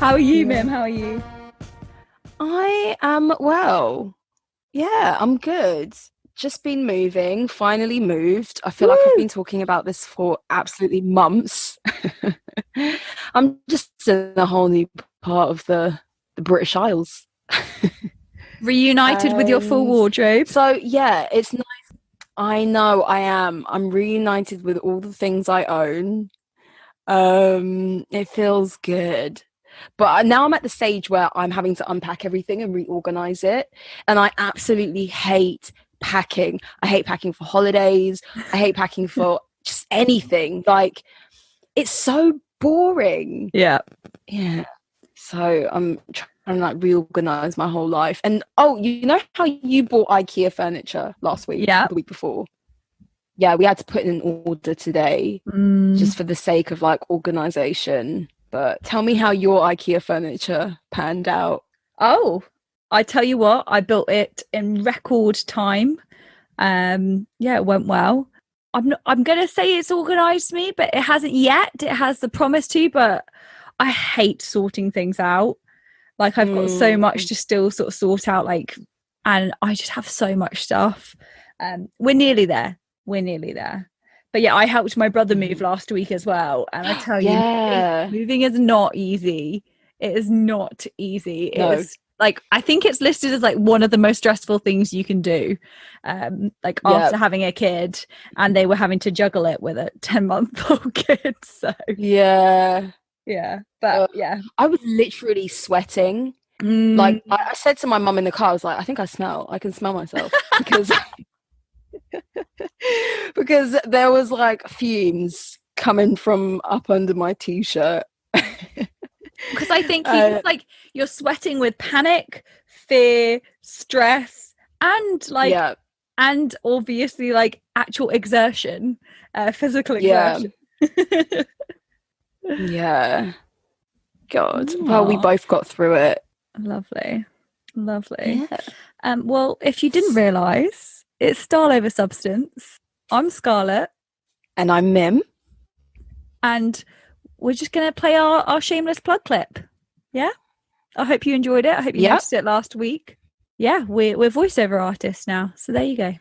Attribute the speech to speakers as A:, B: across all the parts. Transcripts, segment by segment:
A: How are you, Mim? How are you?
B: I am well. Yeah, I'm good. Just been moving, finally moved. I feel like I've
A: Woo!
B: been talking about this for absolutely months. I'm just in a whole new part of the British Isles.
A: Reunited with your full
B: And
A: wardrobe.
B: so yeah, it's nice. I know I am. I'm reunited with all the things I own. It feels good. But now I'm at the stage where I'm having to unpack everything and reorganize it. And I absolutely hate packing. I hate packing for holidays. I hate packing for just anything. Like, it's so boring.
A: Yeah.
B: Yeah. So I'm trying to like reorganize my whole life. And oh, you know how you bought IKEA furniture last week,
A: Yeah.
B: the week before? Yeah, we had to put in an order today just for the sake of like organization. But tell me how your IKEA furniture panned out.
A: Oh, I tell you what, I built it in record time. Yeah, it went well. I'm gonna say it's organized me, but it hasn't yet. It has the promise to, but I hate sorting things out. Like I've got so much to still sort of sort out, like, and I just have so much stuff. We're nearly there. We're nearly there. But yeah, I helped my brother move last week as well. And I tell you,
B: Yeah.
A: moving is not easy. It is not easy.
B: No.
A: It is like, I think it's listed as like one of the most stressful things you can do. Like after having a kid, and they were having to juggle it with a 10-month-old kid. So
B: Yeah.
A: but yeah.
B: I was literally sweating. Like I said to my mum in the car, I was like, I think I can smell myself because because there was like fumes coming from up under my t-shirt.
A: Because I think like you're sweating with panic, fear, stress, and like and obviously like actual exertion, physical exertion.
B: Yeah. God. Well, we both got through it.
A: Lovely. Yeah.
B: Well,
A: if you didn't realise, it's Style Over Substance. I'm Scarlett.
B: And I'm Mim.
A: And we're just going to play our shameless plug clip. Yeah? I hope you enjoyed it. I hope you noticed it last week. Yeah, we're voiceover artists now. So there you go.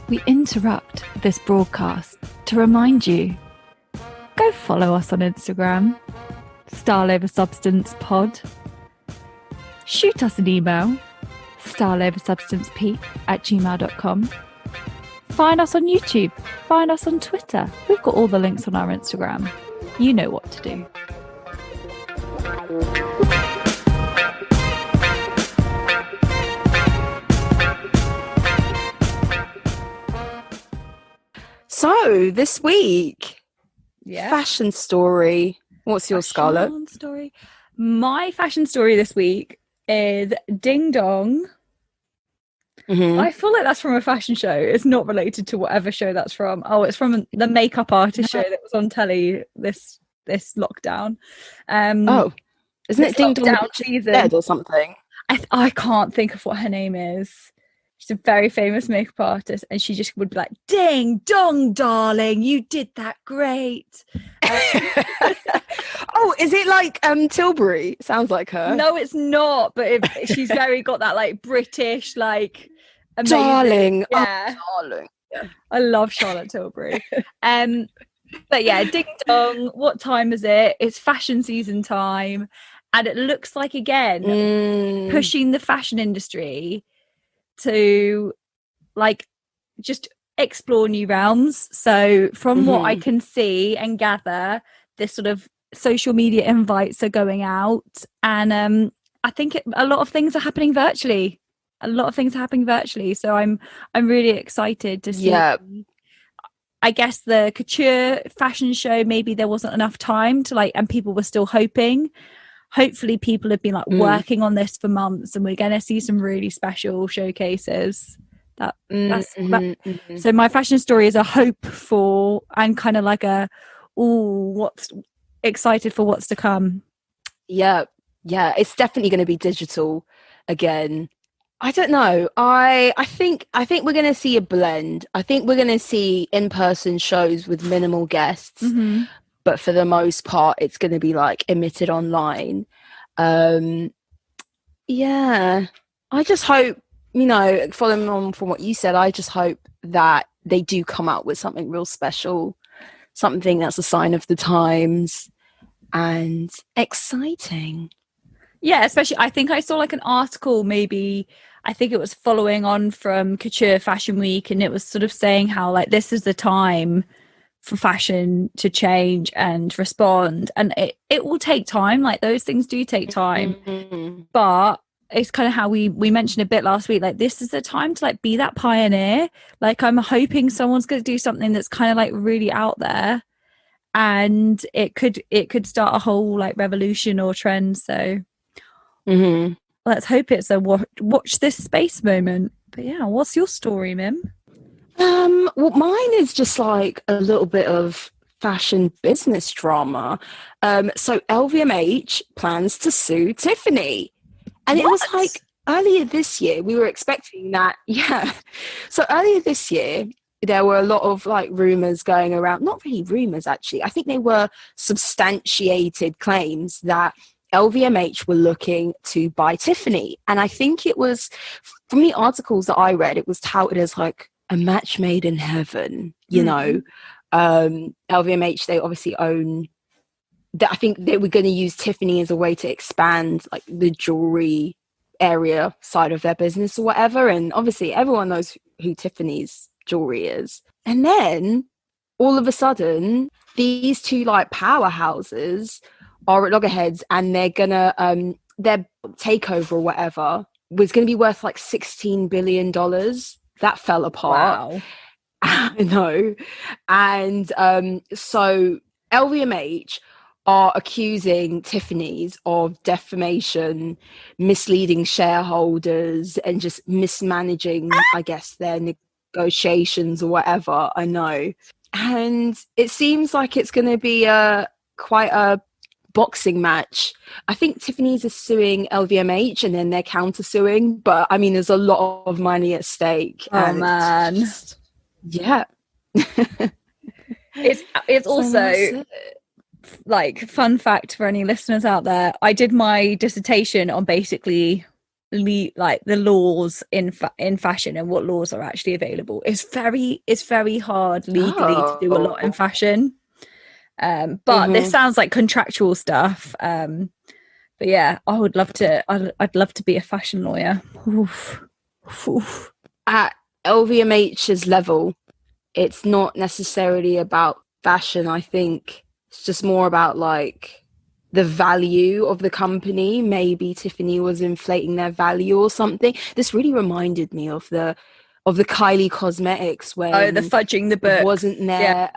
A: We interrupt this broadcast to remind you, go follow us on Instagram, Style Over Substance Pod. Shoot us an email, styleoversubstancepeak@gmail.com. Find us on YouTube, find us on Twitter. We've got all the links on our Instagram. You know what to do.
B: So this week, fashion story. What's your, Scarlett?
A: Story. My fashion story this week is Ding Dong. I feel like that's from a fashion show. It's not related to whatever show that's from. Oh, it's from the makeup artist show that was on telly this lockdown.
B: Isn't it Ding Dong
A: season
B: Dead or something?
A: I can't think of what her name is. She's a very famous makeup artist, and she just would be like, "Ding dong, darling, you did that great."
B: Oh, is it like Tilbury? Sounds like her.
A: No, it's not. But she's very got that like British, like amazing.
B: Darling.
A: Yeah,
B: oh, darling. Yeah.
A: I love Charlotte Tilbury. But yeah, Ding Dong. What time is it? It's fashion season time, and it looks like again pushing the fashion industry to like just explore new realms. So from what I can see and gather, this sort of social media invites are going out, and I think a lot of things are happening virtually. So I'm really excited to see. I guess the couture fashion show, maybe there wasn't enough time to like, and people were still hoping. Hopefully people have been like working on this for months, and we're going to see some really special showcases. So my fashion story is a hope for, and kind of like what's excited for what's to come.
B: Yeah, it's definitely going to be digital again. I don't know. I think we're going to see a blend. I think we're going to see in-person shows with minimal guests, but for the most part, it's going to be like emitted online. Um, yeah, I just hope, following on from what you said, I just hope that they do come out with something real special, something that's a sign of the times and exciting.
A: Yeah, especially I think I saw like an article, maybe I think it was following on from Couture Fashion Week, and it was sort of saying how like this is the time for fashion to change and respond, and it will take time. Like those things do take time, but it's kind of how we mentioned a bit last week, like this is the time to like be that pioneer. Like I'm hoping someone's going to do something that's kind of like really out there, and it could start a whole like revolution or trend. So let's hope it's a watch this space moment. But yeah, what's your story, Mim?
B: Well, mine is just like a little bit of fashion business drama. So LVMH plans to sue Tiffany. And it was like earlier this year, we were expecting that. Yeah. So earlier this year, there were a lot of like rumors going around, not really rumors, actually. I think they were substantiated claims that LVMH were looking to buy Tiffany. And I think it was, from the articles that I read, it was touted as like a match made in heaven, LVMH, they obviously own that. I think they were going to use Tiffany as a way to expand like the jewelry area side of their business or whatever. And obviously everyone knows who Tiffany's jewelry is. And then all of a sudden, these two like powerhouses are at loggerheads, and they're gonna their takeover or whatever was going to be worth like $16 billion. That fell apart.
A: Wow.
B: I know. And so LVMH are accusing Tiffany's of defamation, misleading shareholders, and just mismanaging, I guess, their negotiations or whatever. I know. And it seems like it's going to be quite a boxing match. I think Tiffany's is suing LVMH and then they're counter-suing, but I mean there's a lot of money at stake.
A: Oh man.
B: Yeah.
A: It's also like fun fact for any listeners out there, I did my dissertation on basically like the laws in fashion and what laws are actually available. It's very hard legally to do a lot in fashion. But this sounds like contractual stuff. But yeah, I'd love to be a fashion lawyer. Oof.
B: At LVMH's level, it's not necessarily about fashion. I think it's just more about like the value of the company. Maybe Tiffany was inflating their value or something. This really reminded me of the Kylie Cosmetics when
A: the fudging the book
B: wasn't there.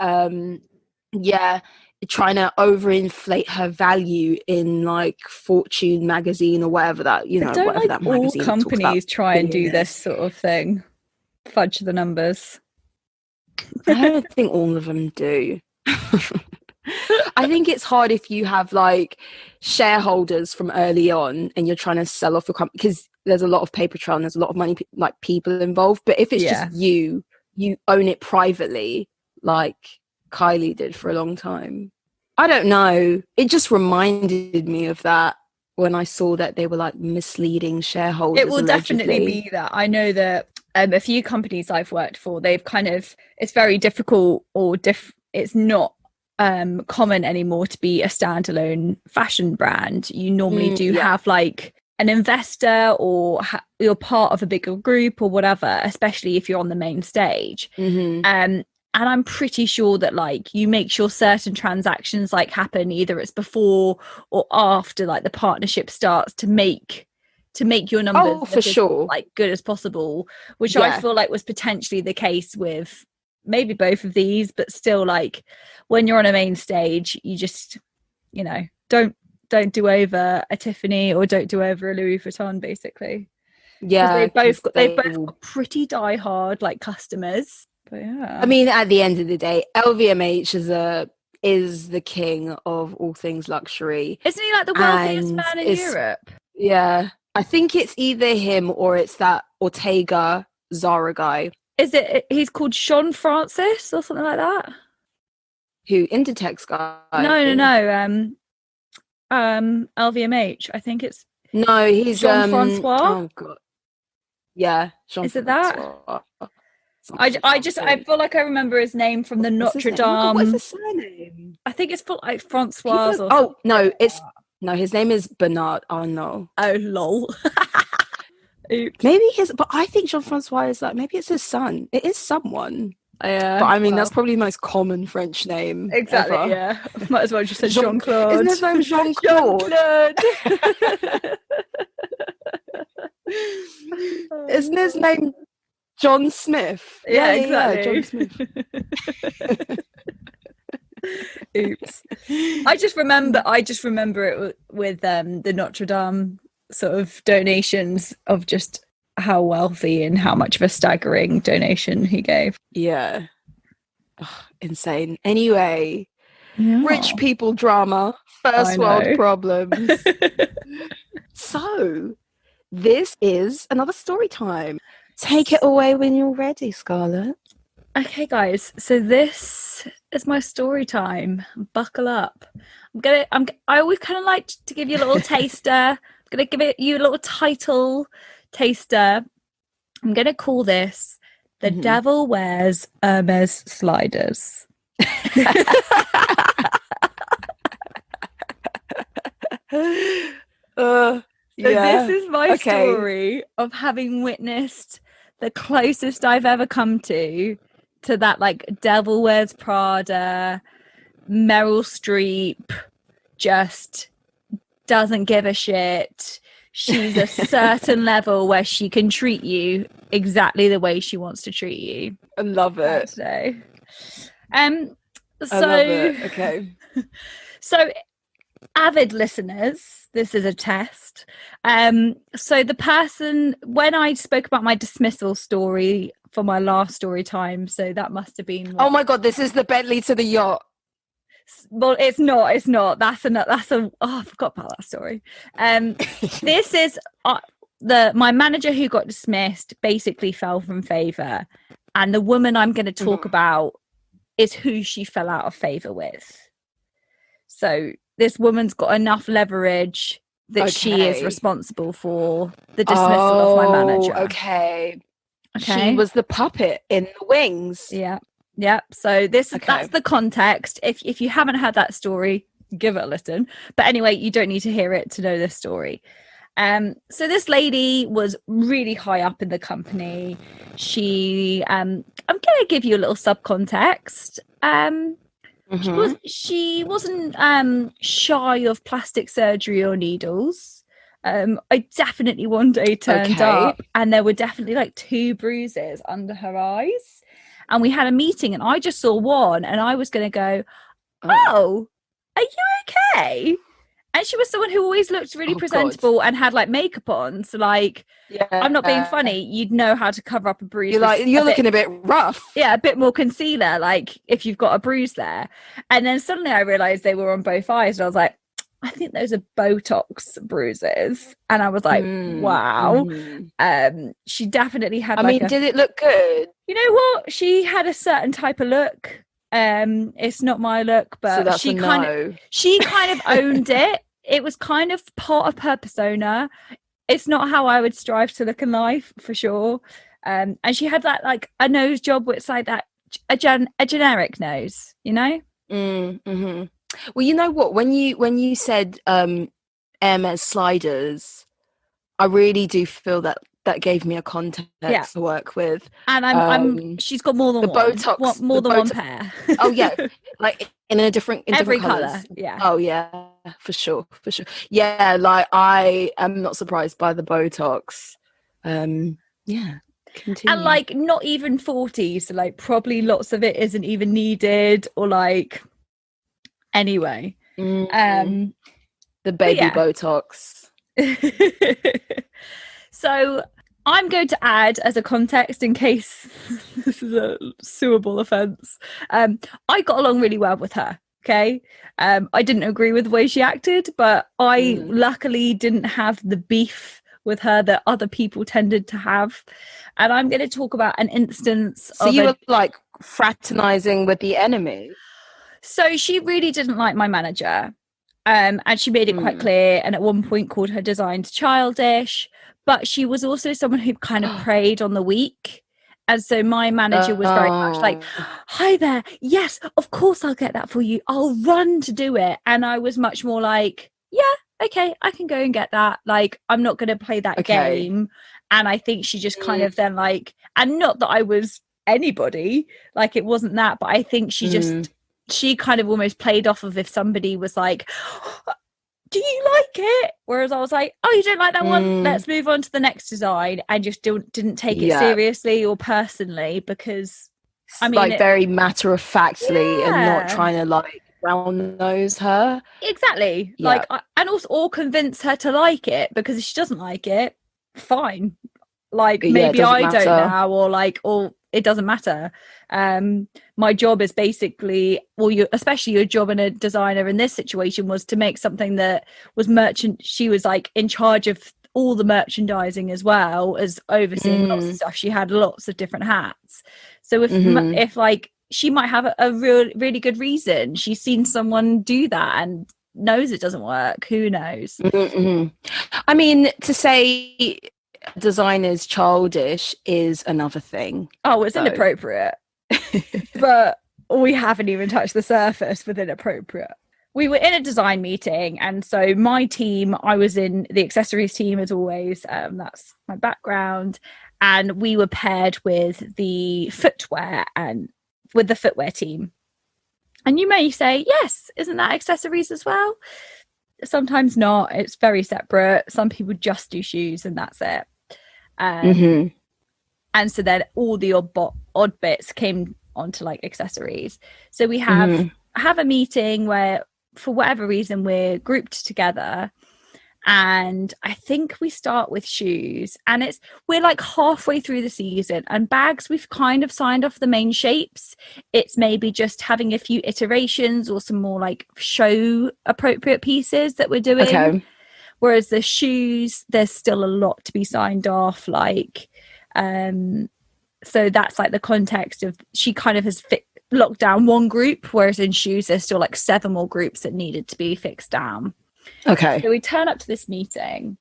B: Trying to overinflate her value in like Fortune magazine or whatever that, whatever
A: like
B: that magazine.
A: All companies try and do this sort of thing, fudge the numbers.
B: I don't think all of them do. I think it's hard if you have like shareholders from early on and you're trying to sell off your company, because there's a lot of paper trail and there's a lot of money, like people involved. But if it's just you own it privately, like Kylie did for a long time. I don't know. It just reminded me of that when I saw that they were like misleading shareholders.
A: It will definitely be that. I know that a few companies I've worked for, they've kind of, it's very difficult or it's not common anymore to be a standalone fashion brand. You normally do have like an investor or you're part of a bigger group or whatever, especially if you're on the main stage. And I'm pretty sure that like you make sure certain transactions like happen, either it's before or after like the partnership starts, to make your numbers
B: for sure
A: like good as possible, which I feel like was potentially the case with maybe both of these. But still, like when you're on a main stage, you just don't do over a Tiffany or don't do over a Louis Vuitton, basically. They've both got pretty diehard like customers. But yeah,
B: I mean, at the end of the day, LVMH is the king of all things luxury.
A: Isn't he like the wealthiest man in Europe?
B: Yeah, I think it's either him or it's that Ortega Zara guy.
A: Is it? He's called Sean Francis or something like that.
B: Who? Inditex guy?
A: No. LVMH. I think it's.
B: No, he's
A: Jean-Francois.
B: Oh god. Yeah,
A: Is it that? I feel like I remember his name from the Notre Dame.
B: What's his surname?
A: I think it's like Francois.
B: No, his name is Bernard. Oh no.
A: Oh lol. Oops.
B: Maybe but I think Jean-Francois is like, maybe it's his son. It is someone.
A: Yeah.
B: But I mean, that's probably the most common French name.
A: Exactly.
B: Ever.
A: Yeah. Might as well just say Jean-Claude.
B: Isn't his name Jean-Claude? Isn't his name John Smith?
A: Yeah, exactly.
B: John Smith.
A: Oops. I just remember it with the Notre Dame sort of donations of just how wealthy and how much of a staggering donation he gave.
B: Yeah. Oh, insane. Anyway, rich people drama, first world problems. So, this is another story time. Take it away when you're ready, Scarlett.
A: Okay, guys. So this is my story time. Buckle up. I always kind of like to give you a little taster. I'm gonna give you a little title taster. I'm gonna call this "The Devil Wears Hermes Sliders." This is my story of having witnessed the closest I've ever come to that, like, Devil Wears Prada, Meryl Streep just doesn't give a shit. She's a certain level where she can treat you exactly the way she wants to treat you.
B: I love it.
A: So,
B: I love it. Okay.
A: So, avid listeners, this is a test. So the person, when I spoke about my dismissal story for my last story time, so that must have been
B: oh my god, this is the Bentley to the yacht.
A: Well, it's not I forgot about that story. This is my manager who got dismissed basically fell from favor, and the woman I'm going to talk about is who she fell out of favor with. So this woman's got enough leverage that she is responsible for the dismissal of my manager.
B: Okay. She was the puppet in the wings.
A: Yeah. So that's the context. If you haven't heard that story, give it a listen. But anyway, you don't need to hear it to know this story. So this lady was really high up in the company. She I'm going to give you a little subcontext. She wasn't shy of plastic surgery or needles. I definitely one day turned up and there were definitely like 2 bruises under her eyes. And we had a meeting and I just saw one and I was going to go, oh, are you okay? And she was someone who always looked really presentable and had like makeup on. So like, I'm not being funny. You'd know how to cover up a bruise.
B: You're looking a bit rough.
A: Yeah, a bit more concealer, like if you've got a bruise there. And then suddenly I realised they were on both eyes. And I was like, I think those are Botox bruises. And I was like, wow. She definitely had
B: did it look good?
A: You know what? She had a certain type of look. It's not my look, but
B: so
A: she kind of owned it. It was kind of part of her persona. It's not how I would strive to look in life, for sure. And she had that like a nose job where it's like that a generic nose, you know.
B: Well, you know what? When you said Hermes sliders, I really do feel that gave me a context to work with.
A: And she's got more than
B: the
A: one.
B: Botox,
A: more than one pair.
B: Oh yeah, like in different
A: every
B: colors.
A: color. Yeah.
B: Oh yeah, for sure. Yeah, like I am not surprised by the Botox. Yeah. Continue.
A: And like not even 40, so like probably lots of it isn't even needed, or like anyway.
B: The baby Botox.
A: So I'm going to add as a context in case this is a suable offence. I got along really well with her. Okay. I didn't agree with the way she acted, but I luckily didn't have the beef with her that other people tended to have. And I'm going to talk about an instance
B: So you were like fraternizing with the enemy.
A: So she really didn't like my manager. And she made it quite clear, and at one point called her designs childish. But she was also someone who kind of preyed on the weak. And so my manager was very much like, hi there, yes, of course I'll get that for you. I'll run to do it. And I was much more like, yeah, okay, I can go and get that. Like, I'm not going to play that game. And I think she just kind of then like, and not that I was anybody, like it wasn't that, but I think she just, she kind of almost played off of if somebody was like, do you like it? Whereas I was like, oh, you don't like that one? Let's move on to the next design. And just didn't take it seriously or personally, because I mean,
B: like very matter of factly and not trying to like brown nose her.
A: Exactly. Like, and also, or convince her to like it, because if she doesn't like it, fine. Like maybe I don't now, or like, or it doesn't matter. My job is basically, well, especially your job in a designer in this situation was to make something that was she was like in charge of all the merchandising as well as overseeing lots of stuff. She had lots of different hats. So if like she might have a really good reason, she's seen someone do that and knows it doesn't work, who knows?
B: I mean, to say designers childish is another thing.
A: Oh, it's inappropriate. But we haven't even touched the surface with inappropriate. We were in a design meeting, and so my team, I was in the accessories team as always, that's my background, and we were paired with the footwear and with the footwear team. And you may say, yes, isn't that accessories as well? Sometimes not. It's very separate. Some people just do shoes and that's it. And so then all the odd bits came onto like accessories. So we have a meeting where for whatever reason we're grouped together, and I think we start with shoes, and we're like halfway through the season, and bags we've kind of signed off the main shapes. It's maybe just having a few iterations or some more like show appropriate pieces that we're doing. Whereas the shoes, there's still a lot to be signed off, like so that's like the context of, she kind of has locked down one group, whereas in shoes there's still like 7 more groups that needed to be fixed down. So we turn up to this meeting,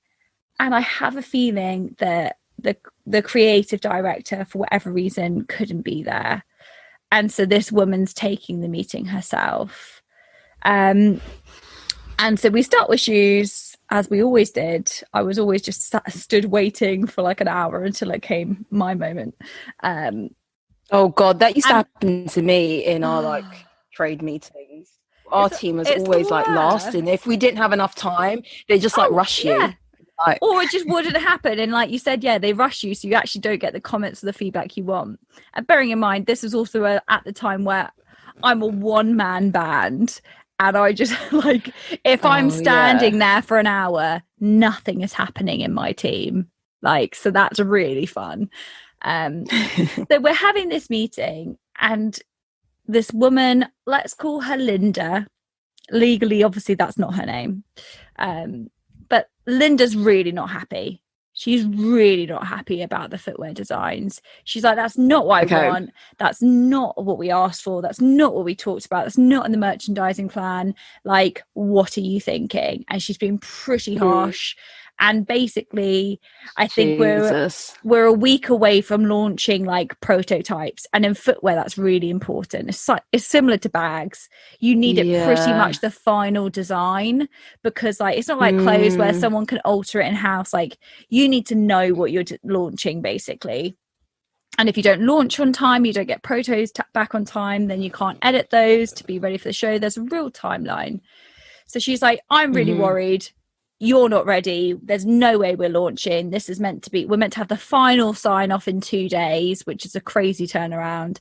A: and I have a feeling that the creative director, for whatever reason, couldn't be there, and so this woman's taking the meeting herself. And so we start with shoes, as we always did. I was always just stood waiting for like an hour until it came my moment.
B: Oh God, that used to happen to me in our like trade meetings. Our team was always like last, and if we didn't have enough time, they just like rush you. Like,
A: or it just wouldn't happen. And like you said, they rush you, so you actually don't get the comments or the feedback you want. And bearing in mind, this was also at the time where I'm a one-man band, and I just like, if I'm standing there for an hour, nothing is happening in my team. Like, so that's really fun. So we're having this meeting, and this woman, let's call her Linda. Legally, obviously, that's not her name. But Linda's really not happy. She's really not happy about the footwear designs. She's like, that's not what I want. That's not what we asked for. That's not what we talked about. That's not in the merchandising plan. Like, what are you thinking? And she's been pretty harsh. And basically, I think we're a week away from launching like prototypes, and in footwear that's really important. It's similar to bags. You need it pretty much the final design, because like it's not like clothes where someone can alter it in house. Like, you need to know what you're launching basically. And if you don't launch on time, you don't get protos back on time, then you can't edit those to be ready for the show. There's a real timeline. So she's like, I'm really worried. You're not ready. There's no way we're launching. This is we're meant to have the final sign off in 2 days, which is a crazy turnaround.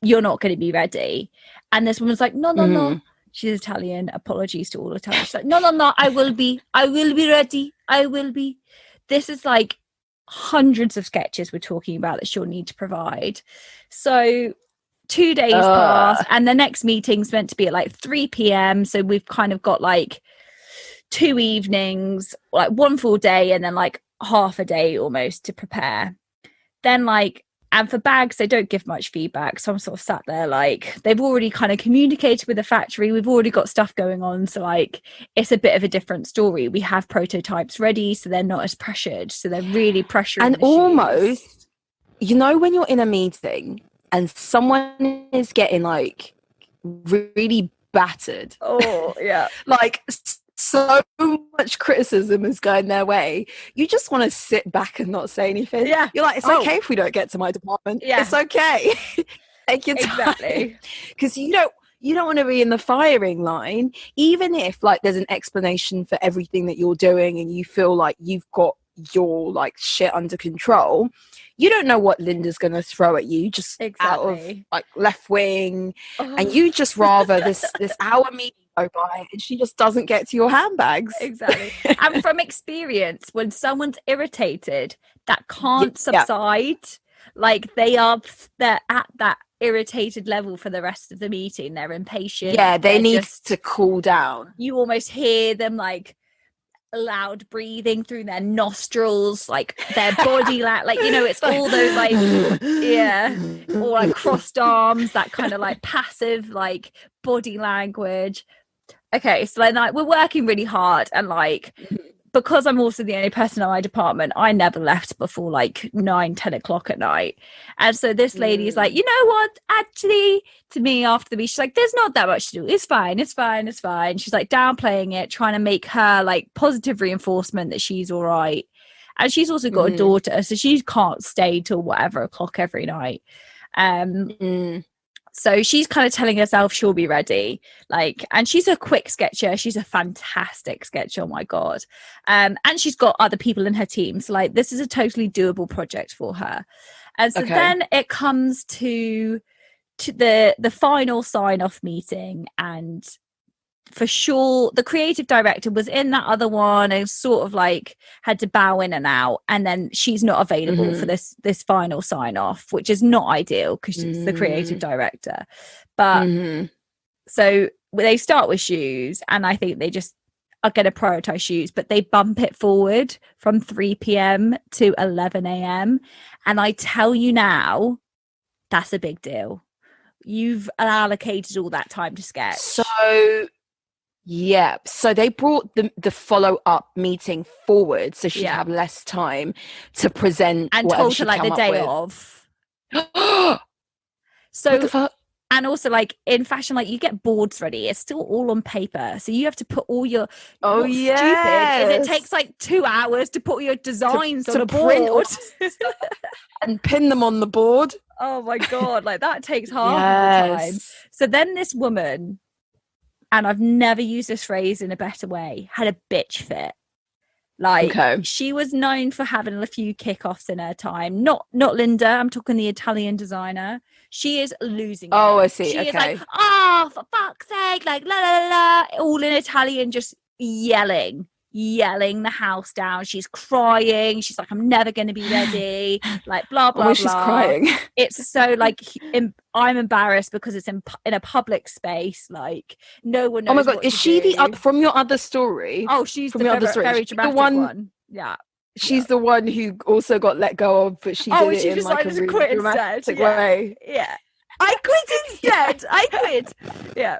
A: You're not going to be ready. And this woman's like, no. She's Italian. Apologies to all Italians. She's like, no. I will be ready. I will be. This is like hundreds of sketches we're talking about that she'll need to provide. So 2 days pass, and the next meeting's meant to be at like 3 p.m. So we've kind of got like 2 evenings, like one full day, and then like half a day almost to prepare. Then like, and for bags, they don't give much feedback. So I'm sort of sat there like, they've already kind of communicated with the factory. We've already got stuff going on. So like, it's a bit of a different story. We have prototypes ready, so they're not as pressured. So they're really pressuring
B: And
A: the
B: almost,
A: shoes.
B: you know, when you're in a meeting and someone is getting like really battered.
A: Oh, yeah.
B: Like so much criticism is going their way. You just want to sit back and not say anything.
A: Yeah.
B: You're like, it's okay if we don't get to my department.
A: Yeah.
B: It's okay. Take your time. Because you don't want to be in the firing line, even if like there's an explanation for everything that you're doing and you feel like you've got your like shit under control. You don't know what Linda's going to throw at you just out of like left wing. And you just rather this hour meeting go by and she just doesn't get to your handbags.
A: Exactly. And from experience, when someone's irritated, that can't subside. Like they're at that irritated level for the rest of the meeting. They're impatient.
B: Yeah, they need to cool down.
A: You almost hear them like loud breathing through their nostrils, like their body like, you know, it's all those like or like crossed arms, that kind of like passive like body language. Okay, so then like we're working really hard, and like because I'm also the only person in my department, I never left before like 9-10 o'clock at night. And so this lady is like, you know what, actually, to me after the meeting, she's like, there's not that much to do, it's fine. She's like downplaying it, trying to make her like positive reinforcement that she's all right. And she's also got a daughter, so she can't stay till whatever o'clock every night. So she's kind of telling herself she'll be ready. Like, and she's a quick sketcher. She's a fantastic sketcher. Oh my God. And she's got other people in her team. So like, this is a totally doable project for her. And so then it comes to the final sign-off meeting, and for sure the creative director was in that other one and sort of like had to bow in and out, and then she's not available for this final sign off, which is not ideal because she's the creative director. But so they start with shoes, and I think they just are going to prioritize shoes, but they bump it forward from 3 p.m. to 11 a.m. and I tell you now, that's a big deal. You've allocated all that time to sketch.
B: So they brought the follow-up meeting forward so she'd have less time to present
A: and told her like the day of. So what the fuck? And also like in fashion, like you get boards ready, it's still all on paper, so you have to put all your stupid is it takes like 2 hours to put all your designs on a board
B: and pin them on the board.
A: Oh my God, like that takes half of the time. So then this woman, and I've never used this phrase in a better way, had a bitch fit. Like she was known for having a few kickoffs in her time. Not Linda, I'm talking the Italian designer. She is losing it.
B: Oh, I see.
A: She is like, oh, for fuck's sake, like la la la, all in Italian, just yelling the house down. She's crying. She's like, I'm never going to be ready. Like blah blah blah.
B: She's crying.
A: It's so like I'm embarrassed because it's in a public space. Like no one knows.
B: Oh my God, is she the from your other story?
A: Oh, she's from the other story. Very dramatic one. Yeah.
B: She's the one who also got let go of, but she did it in like a really dramatic way.
A: Yeah. I quit instead. I quit. Yeah.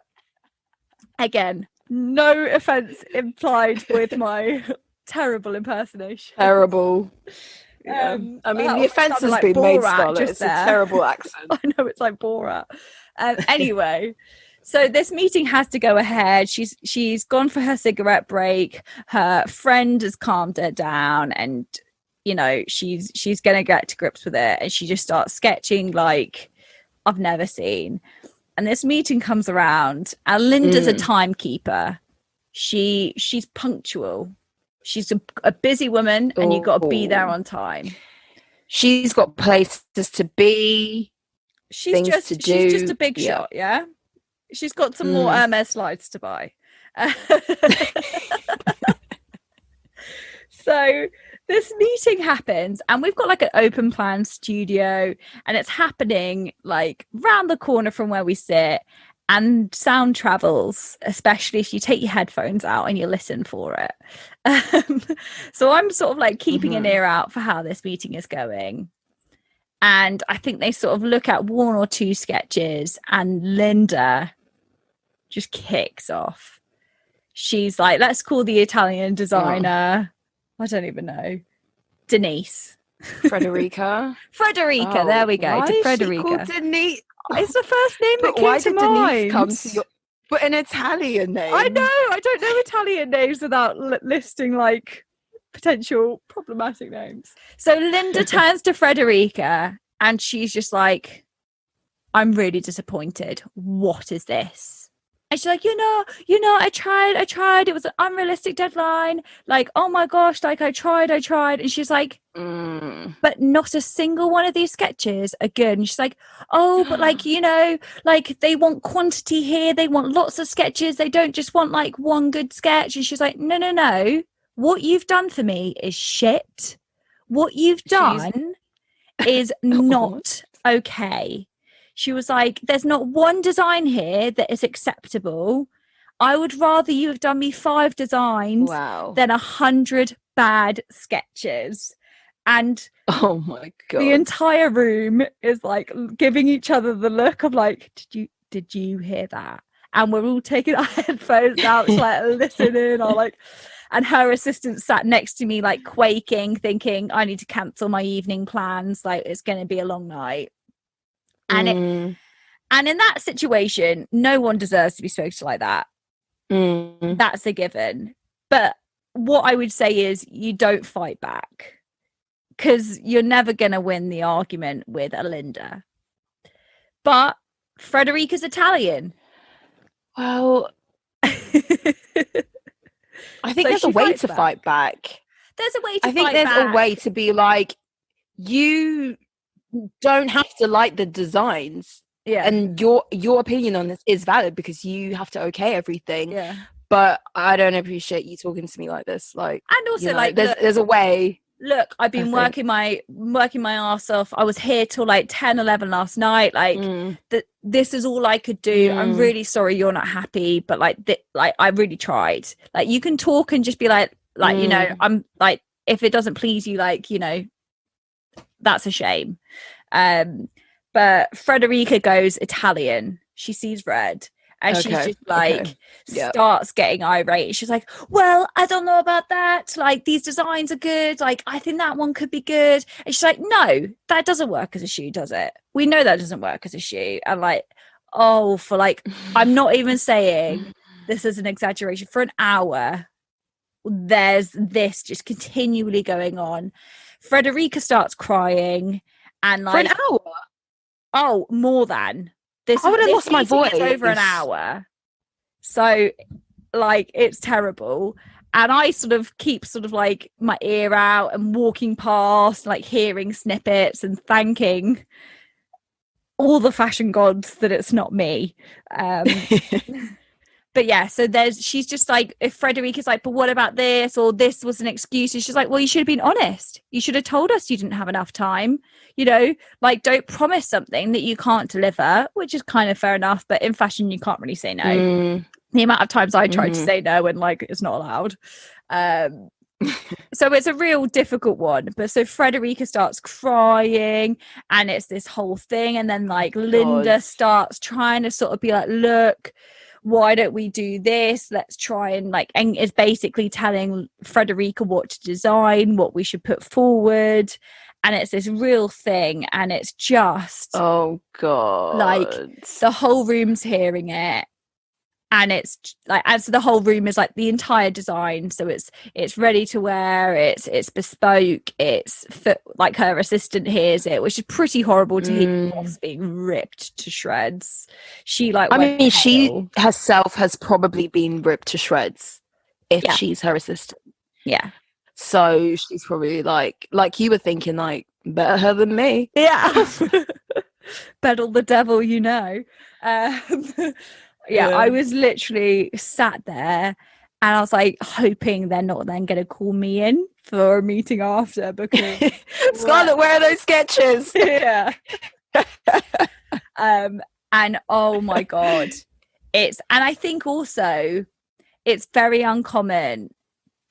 A: Again, no offense implied with my terrible impersonation.
B: Terrible. Yeah. I mean, the offense has been made, Scarlett. It's a terrible accent.
A: I know, it's like Borat. Anyway, so this meeting has to go ahead. She's gone for her cigarette break. Her friend has calmed her down, and you know she's going to get to grips with it. And she just starts sketching like I've never seen. And this meeting comes around, and Linda's a timekeeper. She's punctual. She's a busy woman, and you've got to be there on time.
B: She's got places to be.
A: She's just a big shot, yeah. She's got some more Hermes slides to buy. So this meeting happens, and we've got like an open plan studio, and it's happening like round the corner from where we sit, and sound travels, especially if you take your headphones out and you listen for it. So I'm sort of like keeping an ear out for how this meeting is going. And I think they sort of look at one or two sketches and Linda just kicks off. She's like, let's call the Italian designer. I don't even know. Denise.
B: Frederica.
A: Frederica, there we go.
B: Why
A: To
B: is
A: Frederica.
B: she called Denise?
A: It's the first name that came to mind.
B: Denise come to your... But an Italian name.
A: I know. I don't know Italian names without listing like potential problematic names. So Linda turns to Frederica and she's just like, I'm really disappointed. What is this? And she's like, you know, I tried. It was an unrealistic deadline. Like, oh my gosh, like I tried. And she's like, but not a single one of these sketches are good. And she's like, oh, but like, you know, like they want quantity here. They want lots of sketches. They don't just want like one good sketch. And she's like, no. What you've done for me is shit. What you've done is not okay. She was like, there's not one design here that is acceptable. I would rather you have done me 5 designs than 100 bad sketches. And
B: oh my God,
A: the entire room is like giving each other the look of like, did you hear that? And we're all taking our headphones out to like listening or like, and her assistant sat next to me like quaking, thinking I need to cancel my evening plans. Like it's going to be a long night. And and in that situation, no one deserves to be spoken to like that. That's a given. But what I would say is you don't fight back because you're never going to win the argument with a Linda. But Frederica's Italian.
B: Well, I think there's a way to fight back.
A: There's a way to fight back.
B: I think there's a way to be like, you don't have to like the designs, and your opinion on this is valid because you have to okay everything. But I don't appreciate you talking to me like this. Like,
A: and also, you know,
B: like there's a way.
A: Look, I've been working my ass off. I was here till like 10, 11 last night. Like this is all I could do. I'm really sorry you're not happy, but like I really tried. Like you can talk and just be like you know, I'm like, if it doesn't please you, like, you know, that's a shame. But Frederica goes Italian. She sees red and she's just like starts getting irate. She's like, well, I don't know about that. Like these designs are good. Like I think that one could be good. And she's like, no, that doesn't work as a shoe, does it? We know that doesn't work as a shoe. And like, oh, for like, I'm not even saying this is an exaggeration. For an hour, there's this just continually going on. Frederica starts crying, and like
B: for an hour.
A: Oh, more than this.
B: I would have lost my voice.
A: Over an hour, so like it's terrible. And I sort of keep sort of like my ear out and walking past, like hearing snippets and thanking all the fashion gods that it's not me. But yeah, so she's just like, if Frederica's like, but what about this? Or this was an excuse. And she's like, well, you should have been honest. You should have told us you didn't have enough time. You know, like don't promise something that you can't deliver, which is kind of fair enough. But in fashion, you can't really say no. The amount of times I tried to say no and like it's not allowed. So it's a real difficult one. But so Frederica starts crying and it's this whole thing. And then like Linda starts trying to sort of be like, look, why don't we do this? Let's try and like, and it's basically telling Frederica what to design, what we should put forward. And it's this real thing. And it's just,
B: oh God,
A: like the whole room's hearing it. And it's like, as the whole room is like the entire design. So it's ready to wear. It's bespoke. It's like her assistant hears it, which is pretty horrible to hear boss being ripped to shreds. She like,
B: I mean, she herself has probably been ripped to shreds if she's her assistant.
A: Yeah.
B: So she's probably like you were thinking, like, better her than me.
A: Yeah. Beddle the devil, you know. Yeah, I was literally sat there and I was like hoping they're not then going to call me in for a meeting after because
B: Scarlett, where are those sketches?
A: Yeah. And oh my God, and I think also it's very uncommon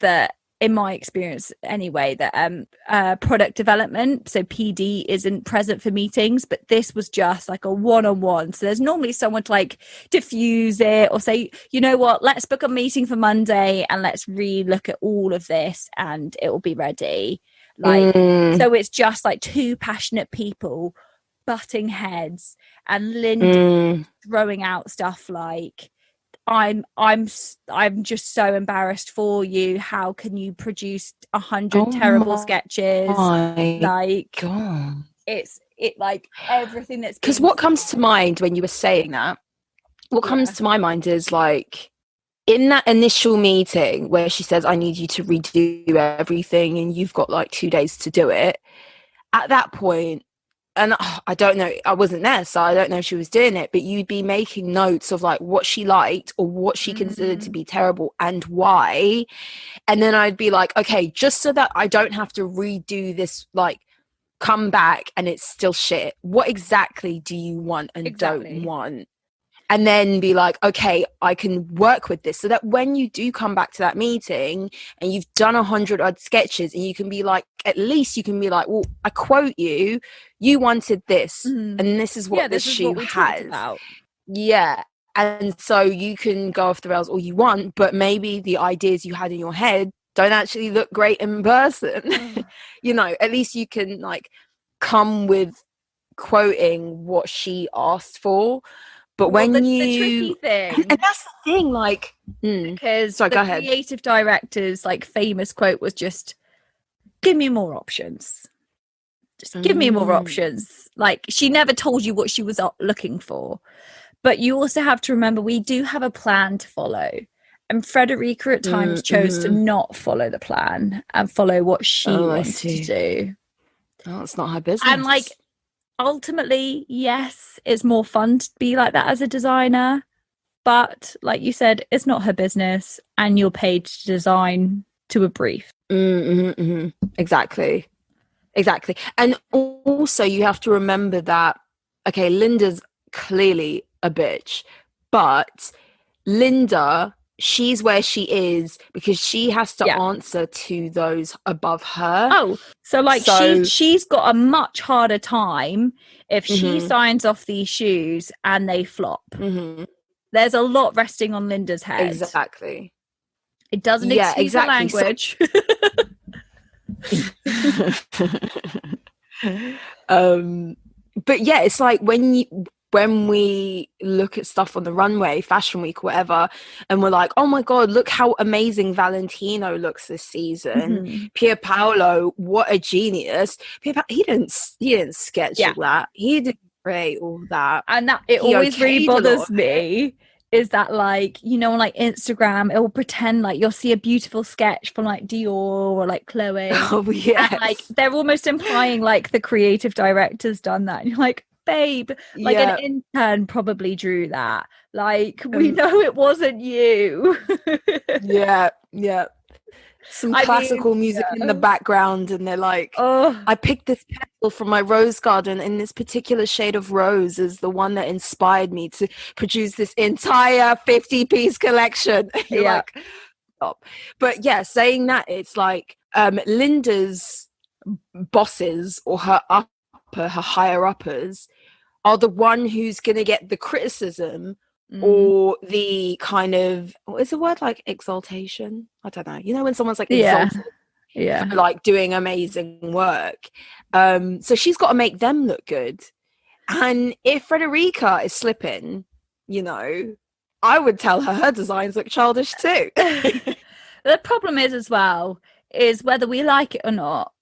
A: that in my experience anyway, that product development, so PD, isn't present for meetings, but this was just like a one-on-one. So there's normally someone to like diffuse it or say, you know what, let's book a meeting for Monday and let's re-look at all of this and it will be ready. Like, so it's just like two passionate people butting heads, and Linda throwing out stuff like, I'm just so embarrassed for you. How can you produce 100 terrible sketches? Like,
B: God.
A: It's like everything that's,
B: because what comes to mind when you were saying that, what comes to my mind is like, in that initial meeting where she says, I need you to redo everything and you've got like 2 days to do it. At that point, and I don't know, I wasn't there, so I don't know if she was doing it, but you'd be making notes of like what she liked or what she considered to be terrible and why. And then I'd be like, okay, just so that I don't have to redo this, like come back and it's still shit, what exactly do you want and don't want? And then be like, okay, I can work with this, so that when you do come back to that meeting and you've done 100 odd sketches, and you can be like, at least you can be like, well, I quote you, you wanted this, and this is what this shoe has. Yeah. And so you can go off the rails all you want, but maybe the ideas you had in your head don't actually look great in person. You know, at least you can like come with quoting what she asked for. But when the tricky
A: thing,
B: and that's the thing, like,
A: because the creative director's like famous quote was just, give me more options. Just give me more options. Like, she never told you what she was looking for. But you also have to remember, we do have a plan to follow. And Frederica at times chose to not follow the plan and follow what she wanted to do.
B: Oh, it's not her business.
A: And like, ultimately, yes, it's more fun to be like that as a designer, but like you said, it's not her business, and you're paid to design to a brief.
B: Exactly. And also you have to remember that, okay, Linda's clearly a bitch, but Linda, she's where she is because she has to answer to those above her.
A: So like, she's got a much harder time if she signs off these shoes and they flop. There's a lot resting on Linda's head.
B: Exactly.
A: It doesn't excuse the language.
B: But yeah, it's like when we look at stuff on the runway, Fashion Week, whatever, and we're like, oh my God, look how amazing Valentino looks this season. Pier Paolo, what a genius. He didn't sketch all that. He didn't create all that.
A: And that it always really bothers me is that, like, you know, on like Instagram, it will pretend like you'll see a beautiful sketch from like Dior or like Chloe.
B: Oh yes.
A: And like they're almost implying like the creative director's done that. And you're like, babe, like an intern probably drew that. Like, we know it wasn't you.
B: Yeah. Some classical music in the background, and they're like, I picked this petal from my rose garden, and this particular shade of rose is the one that inspired me to produce this entire 50-piece collection. You're like, stop. But yeah, saying that, it's like Linda's bosses or her higher uppers are the one who's going to get the criticism or the kind of, what is the word, like exaltation? I don't know. You know, when someone's like exalted for like doing amazing work. So she's got to make them look good. And if Frederica is slipping, you know, I would tell her designs look childish too.
A: The problem is as well, is whether we like it or not,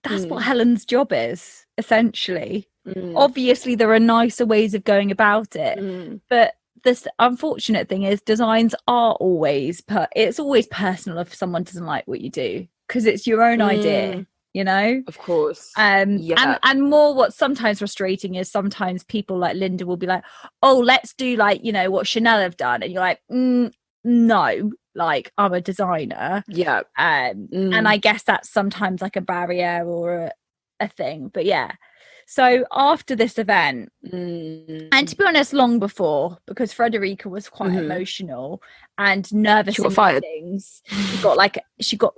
A: that's what Helen's job is, essentially. Obviously, there are nicer ways of going about it, but this unfortunate thing is designs are always it's always personal if someone doesn't like what you do, because it's your own idea, you know.
B: Of course.
A: And more, what's sometimes frustrating is sometimes people like Linda will be like, oh, let's do like, you know, what Chanel have done, and you're like, no, like, I'm a designer. And I guess that's sometimes like a barrier or a thing, but yeah. So after this event, and to be honest, long before, because Frederica was quite emotional and nervous
B: She got
A: in
B: fired.
A: meetings.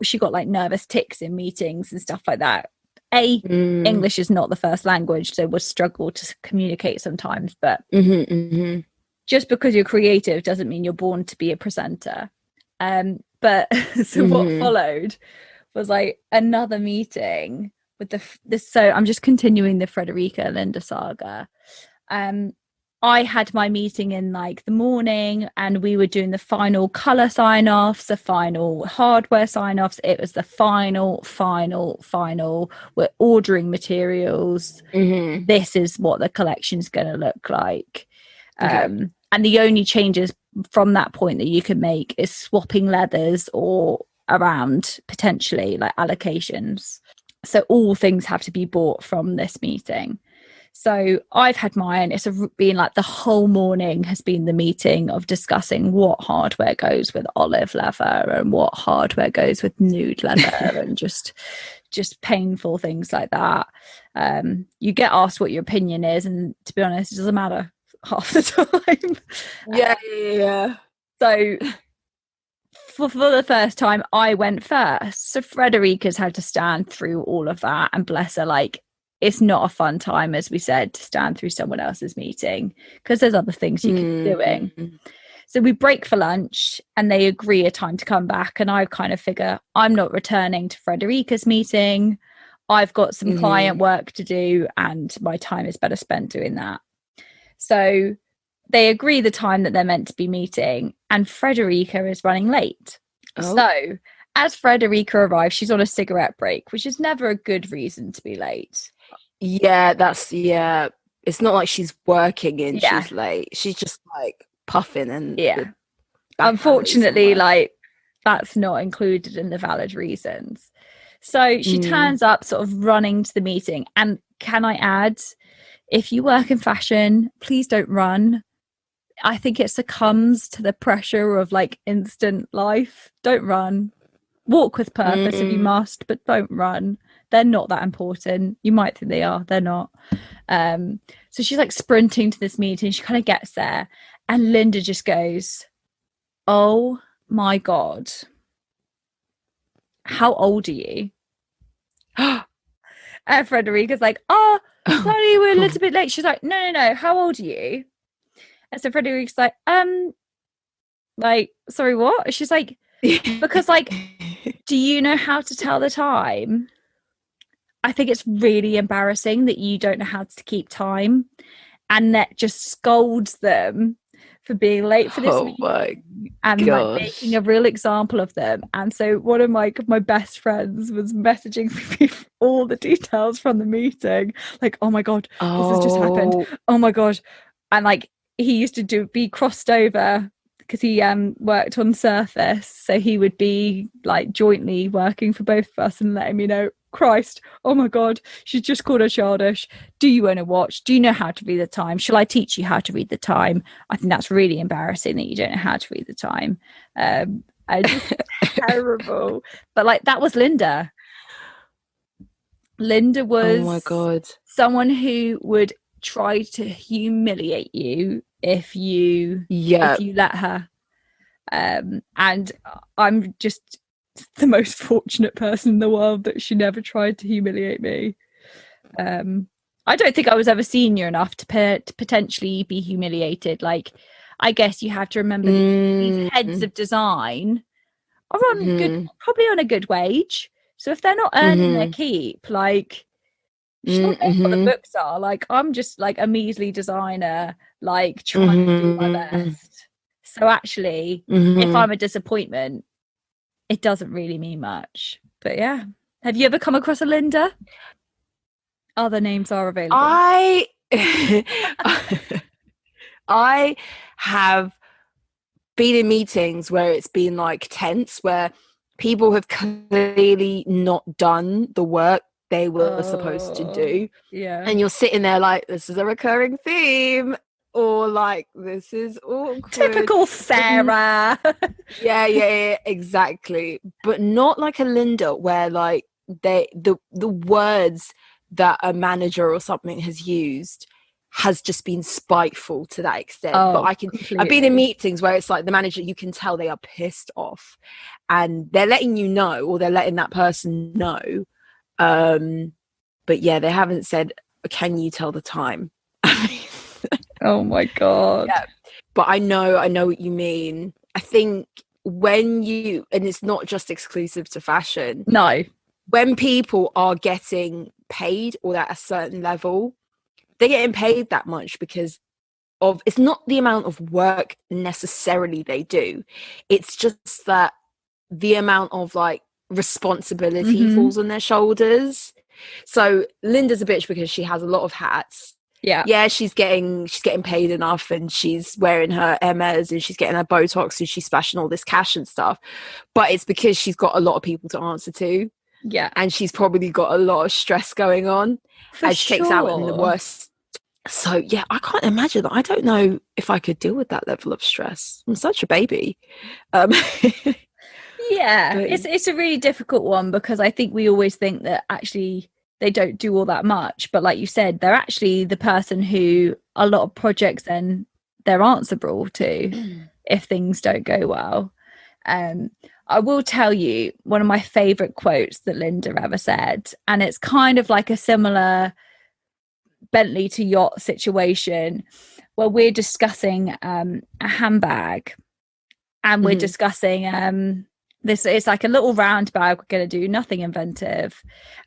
A: She got like nervous tics in meetings and stuff like that. English is not the first language, so would struggle to communicate sometimes. But just because you're creative doesn't mean you're born to be a presenter. But so what followed was like another meeting with this. So I'm just continuing the Frederica Linda saga. I had my meeting in like the morning, and we were doing the final color sign-offs, the final hardware sign-offs. It was the final. We're ordering materials. This is what the collection's going to look like. And the only changes from that point that you can make is swapping leathers or around potentially like allocations. So all things have to be bought from this meeting. So I've had mine. It's been like the whole morning has been the meeting of discussing what hardware goes with olive leather and what hardware goes with nude leather and just painful things like that. You get asked what your opinion is, and to be honest, it doesn't matter half the time.
B: Yeah.
A: So for the first time, I went first. So Frederica's had to stand through all of that, and bless her, like, it's not a fun time, as we said, to stand through someone else's meeting because there's other things you could be doing. So we break for lunch and they agree a time to come back. And I kind of figure I'm not returning to Frederica's meeting. I've got some client work to do and my time is better spent doing that. So they agree the time that they're meant to be meeting, and Frederica is running late. So as Frederica arrives, she's on a cigarette break, which is never a good reason to be late.
B: Yeah, it's not like she's working and she's late. She's just like puffing and
A: unfortunately, like, that's not included in the valid reasons. So she turns up sort of running to the meeting. And can I add, if you work in fashion, please don't run. I think it succumbs to the pressure of like instant life. Don't run. Walk with purpose if you must, but don't run. They're not that important. You might think they are. They're not. So she's like sprinting to this meeting. She kind of gets there and Linda just goes, "Oh my God. How old are you?" And Frederica's like, sorry, we're a little bit late. She's like, no. How old are you? And so Frederica's like, sorry, what? She's like, because like, do you know how to tell the time? I think it's really embarrassing that you don't know how to keep time, and that just scolds them for being late for this meeting and like making a real example of them. And so one of my best friends was messaging me all the details from the meeting, like, oh my God, this has just happened. Oh my God. And like, he used to be crossed over because he worked on Surface, so he would be like jointly working for both of us and letting me know, Christ, oh my God, she's just called her childish. Do you own a watch? Do you know how to read the time? Shall I teach you how to read the time? I think that's really embarrassing that you don't know how to read the time. Just terrible. But like, that was Linda. Linda was, oh my God, someone who would try to humiliate you if you let her. And I'm just the most fortunate person in the world that she never tried to humiliate me. I don't think I was ever senior enough to potentially be humiliated. Like, I guess you have to remember these heads of design are on probably on a good wage. So if they're not earning their keep, like, she'll know what the books are. Like, I'm just like a measly designer, like trying to do my best. So actually, if I'm a disappointment, it doesn't really mean much. But yeah. Have you ever come across a Linda? Other names are available.
B: I have been in meetings where it's been like tense, where people have clearly not done the work they were supposed to do.
A: Yeah.
B: And you're sitting there like, this is a recurring theme, or like, this is awkward.
A: Typical Sarah.
B: Yeah, exactly. But not like a Linda, where like the words that a manager or something has used has just been spiteful to that extent. But I've been in meetings where it's like the manager, you can tell they are pissed off and they're letting you know, or they're letting that person know. But yeah, they haven't said, can you tell the time?
A: Oh my God.
B: Yeah. But I know what you mean. I think when you, and it's not just exclusive to fashion.
A: No.
B: When people are getting paid or at a certain level, they're getting paid that much because of, it's not the amount of work necessarily they do. It's just that the amount of like responsibility falls on their shoulders. So Linda's a bitch because she has a lot of hats. Yeah, she's getting paid enough, and she's wearing her Hermes, and she's getting her Botox, and she's splashing all this cash and stuff. But it's because she's got a lot of people to answer to.
A: Yeah,
B: and she's probably got a lot of stress going on, and she takes out in the worst. So yeah, I can't imagine that. I don't know if I could deal with that level of stress. I'm such a baby.
A: Yeah, it's a really difficult one, because I think we always think that actually they don't do all that much, but like you said, they're actually the person who a lot of projects then they're answerable to if things don't go well. I will tell you one of my favorite quotes that Linda ever said, and it's kind of like a similar Bentley to yacht situation where we're discussing a handbag, and we're discussing this, it's like a little round bag, we're going to do nothing inventive.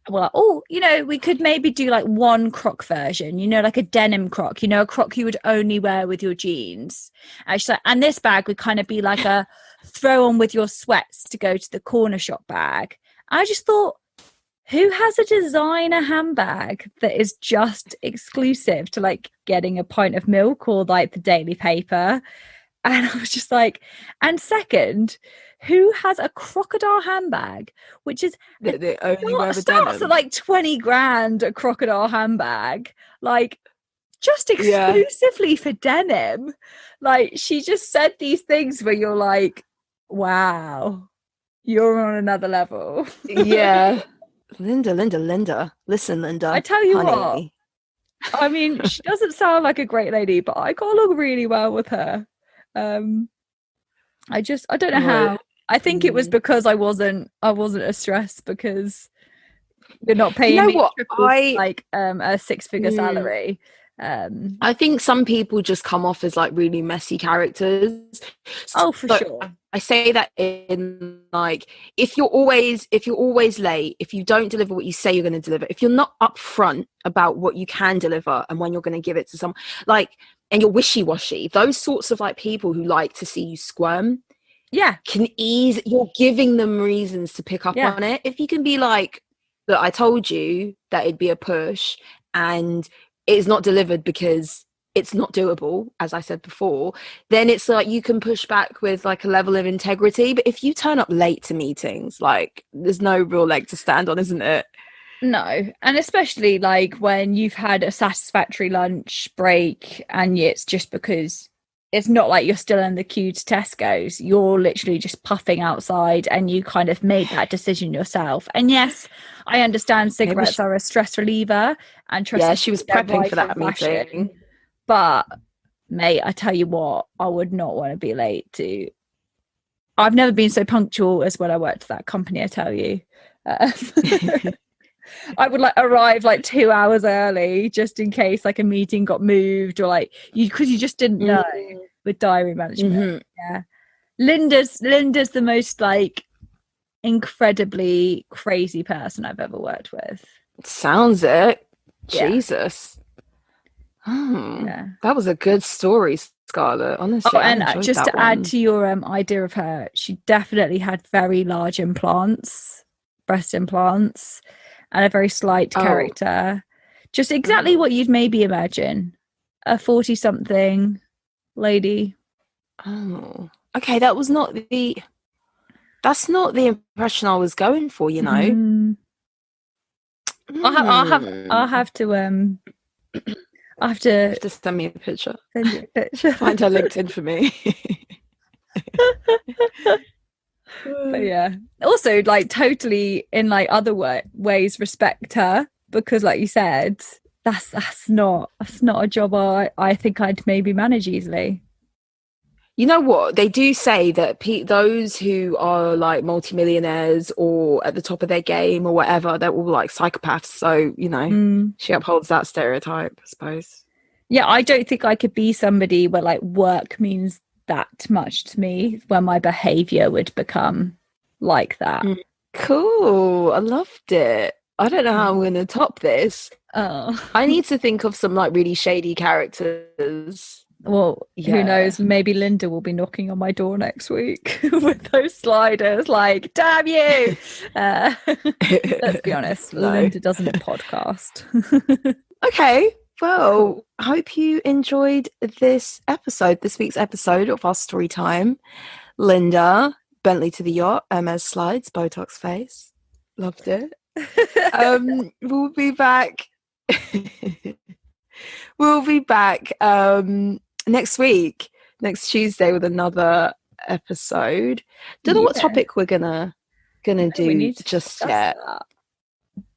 A: And we're like, oh, you know, we could maybe do like one croc version, you know, like a denim croc, you know, a croc you would only wear with your jeans. And she's like, and this bag would kind of be like a throw on with your sweats to go to the corner shop bag. I just thought, who has a designer handbag that is just exclusive to like getting a pint of milk or like the daily paper? And I was just like, and second, who has a crocodile handbag, which is
B: they only wear the
A: starts
B: denim.
A: at like 20 grand a crocodile handbag, like just exclusively for denim. Like, she just said these things where you're like, wow, you're on another level.
B: Yeah. Linda. Listen, Linda.
A: I tell you
B: honey.
A: what, I mean, she doesn't sound like a great lady, but I got along really well with her. I don't know how. I think it was because I wasn't a stress, because you're not paying me triple, like a 6-figure salary.
B: I think some people just come off as like really messy characters.
A: For sure.
B: I say that in like, if you're always late, if you don't deliver what you say you're going to deliver, if you're not upfront about what you can deliver and when you're going to give it to someone, like, and you're wishy-washy, those sorts of like people who like to see you squirm, you're giving them reasons to pick up on it. If you can be like, look, I told you that it'd be a push and it's not delivered because it's not doable, as I said before, then it's like you can push back with like a level of integrity. But if you turn up late to meetings, like, there's no real leg to stand on, isn't it?
A: No. And especially like when you've had a satisfactory lunch break and it's just because it's not like you're still in the queue to Tesco's, you're literally just puffing outside and you kind of made that decision yourself. And yes, I understand cigarettes are a stress reliever, and
B: she was prepping for that meeting.
A: But mate, I tell you what, I would not want to be late to. I've never been so punctual as when I worked for that company, I tell you. I would like arrive like 2 hours early just in case like a meeting got moved, or like because you just didn't know with diary management. Yeah, Linda's the most like incredibly crazy person I've ever worked with.
B: Sounds it. Jesus. That was a good story, Scarlett, honestly.
A: And just to add to your idea of her, she definitely had very large implants, breast implants, and a very slight character. Just exactly what you'd maybe imagine a 40-something lady.
B: Okay, that's not the impression I was going for, you know.
A: I'll have to
B: send me a picture.
A: Send you a picture.
B: Find her LinkedIn for me.
A: But yeah, also like totally in like other ways respect her, because like you said, that's not a job I think I'd maybe manage easily.
B: You know what? They do say that those who are like multimillionaires or at the top of their game or whatever, they're all like psychopaths. So, you know, she upholds that stereotype, I suppose.
A: Yeah, I don't think I could be somebody where like work means that much to me, where my behavior would become like that.
B: Cool. I loved it. I don't know how I'm going to top this.
A: Oh,
B: I need to think of some like really shady characters.
A: Well, who knows? Maybe Linda will be knocking on my door next week with those sliders. Like, damn you! Let's be honest,
B: No.
A: Linda doesn't podcast.
B: Okay. Well, I hope you enjoyed this week's episode of our story time. Linda, Bentley to the yacht, Hermes slides, Botox face. Loved it. We'll be back. We'll be back next week, next Tuesday, with another episode. Don't know what topic we're gonna do just yet.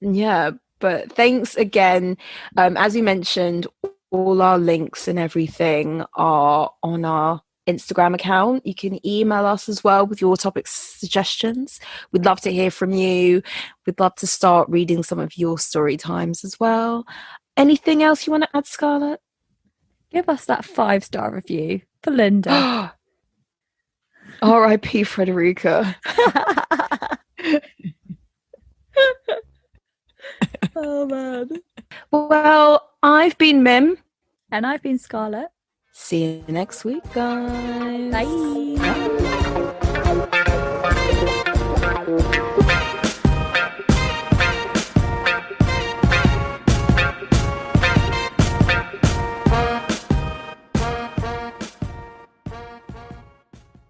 B: Yeah, but thanks again. As we mentioned, all our links and everything are on our Instagram account. You can email us as well with your topic suggestions. We'd love to hear from you. We'd love to start reading some of your story times as well. Anything else you want to add, Scarlett?
A: Give us that 5-star review for Linda.
B: R.I.P. Frederica.
A: Oh man.
B: Well, I've been Mim.
A: And I've been Scarlett.
B: See you next week, guys.
A: Bye.